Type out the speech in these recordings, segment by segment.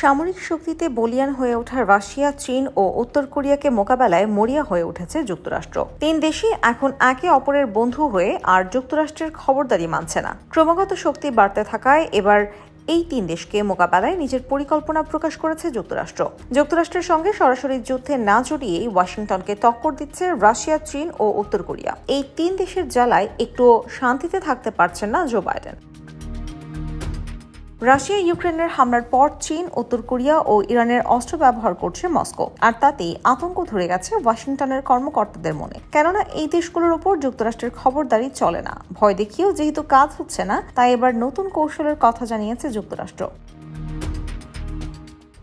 সামরিক শক্তিতে বলিয়ান হয়ে ওঠা রাশিয়া, চীন ও উত্তর কোরিয়াকে মোকাবেলায় মরিয়া হয়ে উঠেছে যুক্তরাষ্ট্র। তিন দেশই এখন একে অপরের বন্ধু হয়ে আর যুক্তরাষ্ট্রের খবরদারি মানছে না। ক্রমাগত শক্তি বাড়তে থাকায় এবার এই তিন দেশকে মোকাবেলায় নিজের পরিকল্পনা প্রকাশ করেছে যুক্তরাষ্ট্র। যুক্তরাষ্ট্রের সঙ্গে সরাসরি যুদ্ধে না জড়িয়েই ওয়াশিংটনকে টক্কর দিচ্ছে রাশিয়া, চীন ও উত্তর কোরিয়া। এই তিন দেশের জ্বালায় একটুও শান্তিতে থাকতে পারছেন না জো বাইডেন। রাশিয়া ইউক্রেনের হামলার পর চীন, উত্তর কোরিয়া ও ইরানের অস্ত্র ব্যবহার করছে মস্কো, আর তাতেই আতঙ্ক ধরে গেছে ওয়াশিংটনের কর্মকর্তাদের মনে। কেননা এই দেশগুলোর উপর যুক্তরাষ্ট্রের খবরদারি চলে না। ভয় দেখিয়েও যেহেতু কাজ হচ্ছে না, তাই এবার নতুন কৌশলের কথা জানিয়েছে যুক্তরাষ্ট্র।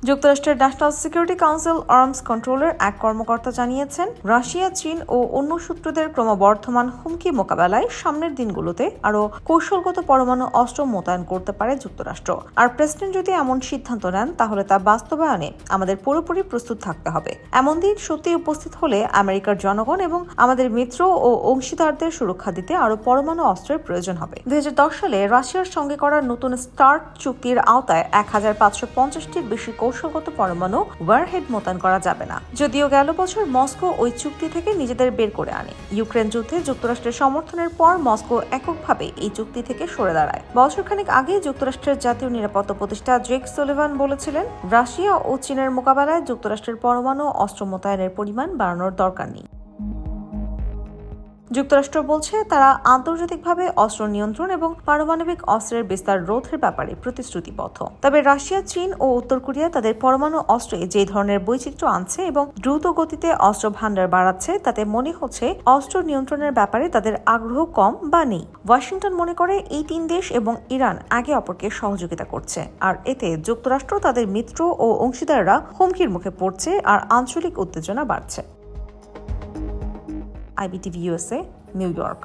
যুক্তরাষ্ট্রের ন্যাশনাল সিকিউরিটি কাউন্সিল আর্মস কন্ট্রোলের এক কর্মকর্তা জানিয়েছেন, রাশিয়া, চীন ও অন্য শত্রুদের ক্রমবর্ধমান হুমকি মোকাবেলায় সামনের দিনগুলোতে আরও কৌশলগত পরমাণু অস্ত্র মোতায়েন করতে পারে যুক্তরাষ্ট্র। আর প্রেসিডেন্ট যদি এমন সিদ্ধান্ত নেন, তাহলে তা বাস্তবায়নে আমাদের পুরোপুরি প্রস্তুত থাকতে হবে। এমন দিন সত্যি উপস্থিত হলে আমেরিকার জনগণ এবং আমাদের মিত্র ও অংশীদারদের সুরক্ষা দিতে আরও পরমাণু অস্ত্রের প্রয়োজন হবে। 2010 সালে রাশিয়ার সঙ্গে করা নতুন স্টার্ট চুক্তির আওতায় 1550টির বেশি কৌশলগত পরমাণু ওয়ারহেড মোতায়েন করা যাবে না। যদিও গেল বছর মস্কো ওই চুক্তি থেকে নিজেদের বের করে আনে। ইউক্রেন যুদ্ধে যুক্তরাষ্ট্রের সমর্থনের পর মস্কো এককভাবে এই চুক্তি থেকে সরে দাঁড়ায়। বছরখানেক আগে যুক্তরাষ্ট্রের জাতীয় নিরাপত্তা উপদেষ্টা জেক সুলিভান বলেছিলেন, রাশিয়া ও চীনের মোকাবেলায় যুক্তরাষ্ট্রের পরমাণু অস্ত্র মোতায়েনের পরিমাণ বাড়ানোর দরকার নেই। যুক্তরাষ্ট্র বলছে, তারা আন্তর্জাতিকভাবে অস্ত্র নিয়ন্ত্রণ এবং পারমাণবিক অস্ত্রের বিস্তার রোধের ব্যাপারে প্রতিশ্রুতিবদ্ধ। তবে রাশিয়া, চীন ও উত্তর কোরিয়া তাদের পরমাণু অস্ত্রে যে ধরনের বৈচিত্র্য আনছে এবং দ্রুত গতিতে অস্ত্র ভান্ডার বাড়াচ্ছে, তাতে মনে হচ্ছে অস্ত্র নিয়ন্ত্রণের ব্যাপারে তাদের আগ্রহ কম বা নেই। ওয়াশিংটন মনে করে এই তিন দেশ এবং ইরান একে অপরকে সহযোগিতা করছে, আর এতে যুক্তরাষ্ট্র, তাদের মিত্র ও অংশীদাররা হুমকির মুখে পড়ছে আর আঞ্চলিক উত্তেজনা বাড়ছে। IBTV USA, New York.